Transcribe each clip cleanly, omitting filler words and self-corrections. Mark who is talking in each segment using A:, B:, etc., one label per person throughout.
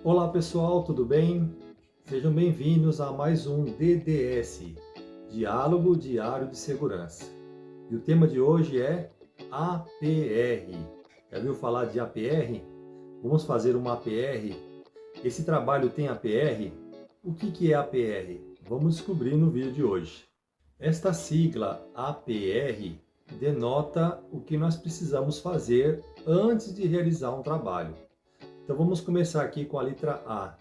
A: Olá pessoal, tudo bem? Sejam bem-vindos a mais um DDS, Diálogo Diário de Segurança. E o tema de hoje é APR. Já viu falar de APR? Vamos fazer uma APR. Esse trabalho tem APR? O que é APR? Vamos descobrir no vídeo de hoje. Esta sigla APR denota o que nós precisamos fazer antes de realizar um trabalho. Então vamos começar aqui com a letra A,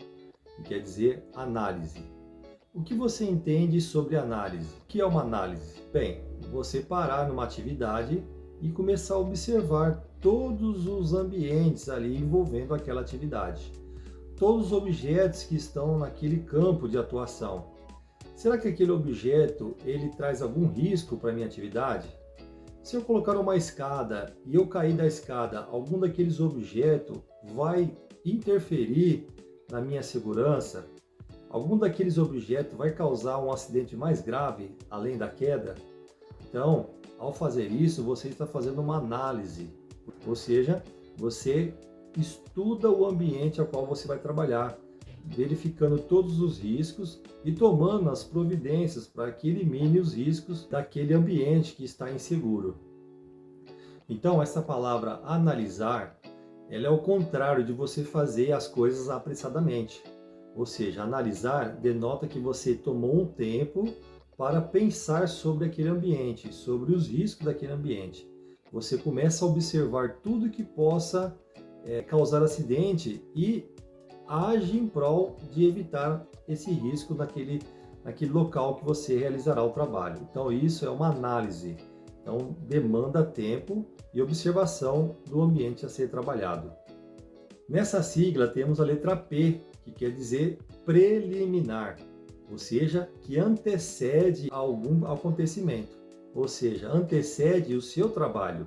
A: que quer dizer análise. O que você entende sobre análise? O que é uma análise? Bem, você parar numa atividade e começar a observar todos os ambientes ali envolvendo aquela atividade. Todos os objetos que estão naquele campo de atuação. Será que aquele objeto ele traz algum risco para a minha atividade? Se eu colocar uma escada e eu cair da escada, algum daqueles objetos vai interferir na minha segurança? Algum daqueles objetos vai causar um acidente mais grave, além da queda? Então, ao fazer isso, você está fazendo uma análise, ou seja, você estuda o ambiente ao qual você vai trabalhar, verificando todos os riscos e tomando as providências para que elimine os riscos daquele ambiente que está inseguro. Então, essa palavra analisar, ela é o contrário de você fazer as coisas apressadamente. Ou seja, analisar denota que você tomou um tempo para pensar sobre aquele ambiente, sobre os riscos daquele ambiente. Você começa a observar tudo que possa causar acidente e age em prol de evitar esse risco naquele local que você realizará o trabalho. Então isso é uma análise. Então demanda tempo e observação do ambiente a ser trabalhado. Nessa sigla temos a letra P, que quer dizer preliminar, ou seja, que antecede algum acontecimento, ou seja, antecede o seu trabalho.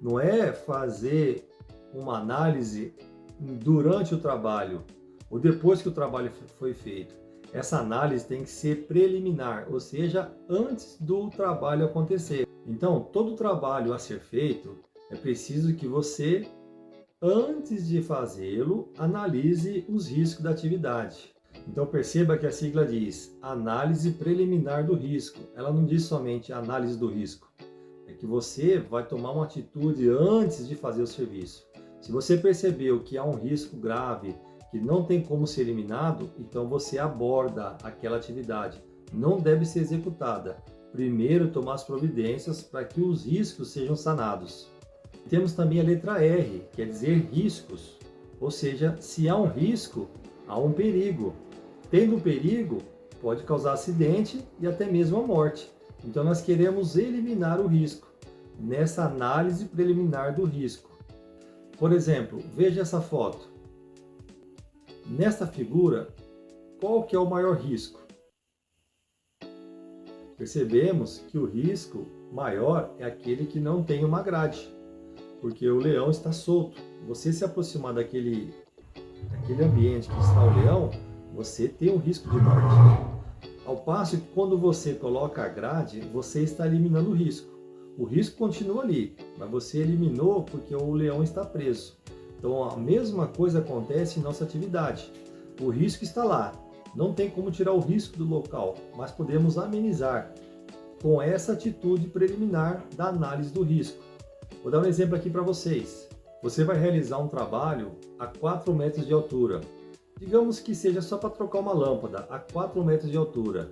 A: Não é fazer uma análise durante o trabalho ou depois que o trabalho foi feito. Essa análise tem que ser preliminar, ou seja, antes do trabalho acontecer. Então, todo trabalho a ser feito, é preciso que você, antes de fazê-lo, analise os riscos da atividade. Então, perceba que a sigla diz análise preliminar do risco. Ela não diz somente análise do risco. É que você vai tomar uma atitude antes de fazer o serviço. Se você percebeu que há um risco grave, que não tem como ser eliminado, então você aborda aquela atividade. Não deve ser executada. Primeiro, tomar as providências para que os riscos sejam sanados. Temos também a letra R, quer dizer riscos. Ou seja, se há um risco, há um perigo. Tendo perigo, pode causar acidente e até mesmo a morte. Então nós queremos eliminar o risco nessa análise preliminar do risco. Por exemplo, veja essa foto. Nesta figura, qual que é o maior risco? Percebemos que o risco maior é aquele que não tem uma grade, porque o leão está solto. Você se aproximar daquele ambiente que está o leão, você tem um risco de morte. Ao passo que quando você coloca a grade, você está eliminando o risco. O risco continua ali, mas você eliminou porque o leão está preso. Então a mesma coisa acontece em nossa atividade. O risco está lá, não tem como tirar o risco do local, mas podemos amenizar com essa atitude preliminar da análise do risco. Vou dar um exemplo aqui para vocês. Você vai realizar um trabalho a 4 metros de altura. Digamos que seja só para trocar uma lâmpada a 4 metros de altura.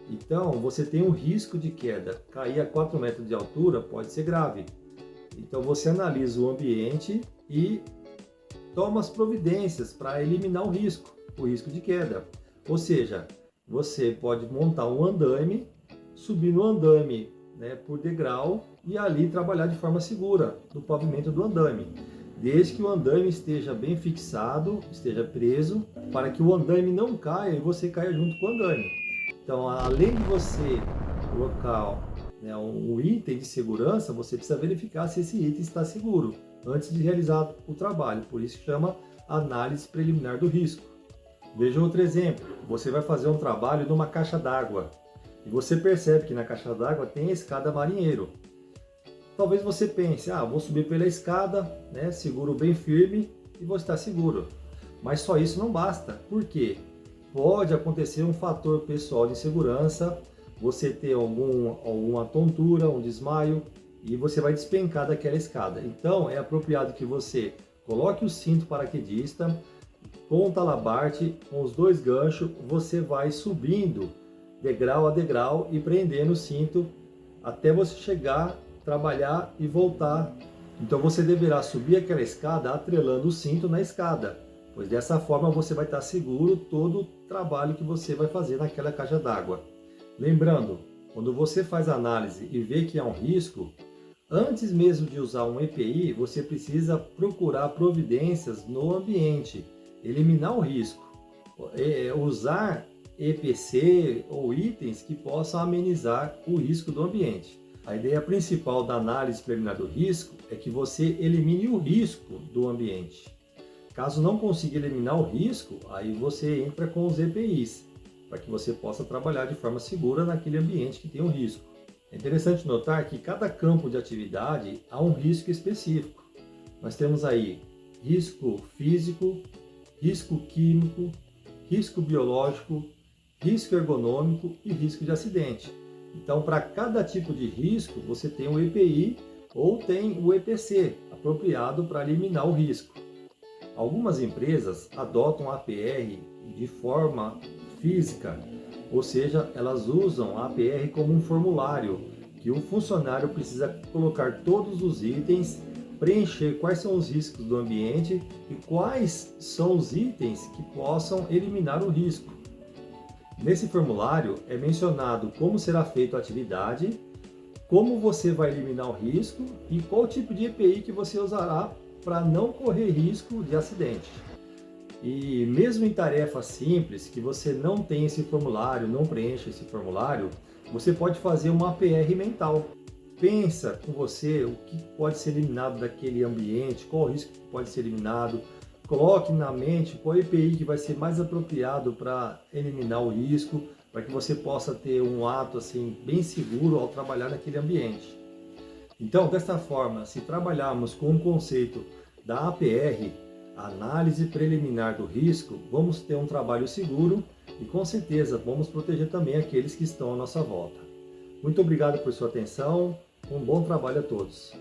A: Então, você tem um risco de queda. Cair a 4 metros de altura pode ser grave. Então, você analisa o ambiente e toma as providências para eliminar o risco de queda. Ou seja, você pode montar um andaime, subir no andaime, por degrau e ali trabalhar de forma segura no pavimento do andaime. Desde que o andaime esteja bem fixado, esteja preso, para que o andaime não caia e você caia junto com o andaime. Então, além de você colocar um item de segurança, você precisa verificar se esse item está seguro antes de realizar o trabalho. Por isso chama análise preliminar do risco. Veja outro exemplo. Você vai fazer um trabalho numa caixa d'água e você percebe que na caixa d'água tem a escada marinheiro. Talvez você pense, vou subir pela escada, seguro bem firme e vou estar seguro. Mas só isso não basta. Por quê? Pode acontecer um fator pessoal de insegurança, você ter alguma tontura, um desmaio, e você vai despencar daquela escada. Então, é apropriado que você coloque o cinto paraquedista, com o talabarte, com os dois ganchos, você vai subindo degrau a degrau e prendendo o cinto até você chegar, trabalhar e voltar. Então você deverá subir aquela escada atrelando o cinto na escada, pois dessa forma você vai estar seguro todo o trabalho que você vai fazer naquela caixa d'água. Lembrando, quando você faz a análise e vê que há um risco, antes mesmo de usar um EPI, você precisa procurar providências no ambiente, eliminar o risco, usar EPC ou itens que possam amenizar o risco do ambiente. A ideia principal da análise preliminar do risco é que você elimine o risco do ambiente. Caso não consiga eliminar o risco, aí você entra com os EPIs, para que você possa trabalhar de forma segura naquele ambiente que tem um risco. É interessante notar que cada campo de atividade há um risco específico. Nós temos aí risco físico, risco químico, risco biológico, risco ergonômico e risco de acidente. Então, para cada tipo de risco, você tem o EPI ou tem o EPC, apropriado para eliminar o risco. Algumas empresas adotam a APR de forma física, ou seja, elas usam a APR como um formulário, que o funcionário precisa colocar todos os itens, preencher quais são os riscos do ambiente e quais são os itens que possam eliminar o risco. Nesse formulário é mencionado como será feita a atividade, como você vai eliminar o risco e qual tipo de EPI que você usará para não correr risco de acidente. E mesmo em tarefas simples, que você não tem esse formulário, não preenche esse formulário, você pode fazer uma APR mental. Pensa com você o que pode ser eliminado daquele ambiente, qual o risco que pode ser eliminado. Coloque na mente qual EPI que vai ser mais apropriado para eliminar o risco, para que você possa ter um ato assim bem seguro ao trabalhar naquele ambiente. Então, desta forma, se trabalharmos com o conceito da APR, análise preliminar do risco, vamos ter um trabalho seguro e com certeza vamos proteger também aqueles que estão à nossa volta. Muito obrigado por sua atenção, um bom trabalho a todos.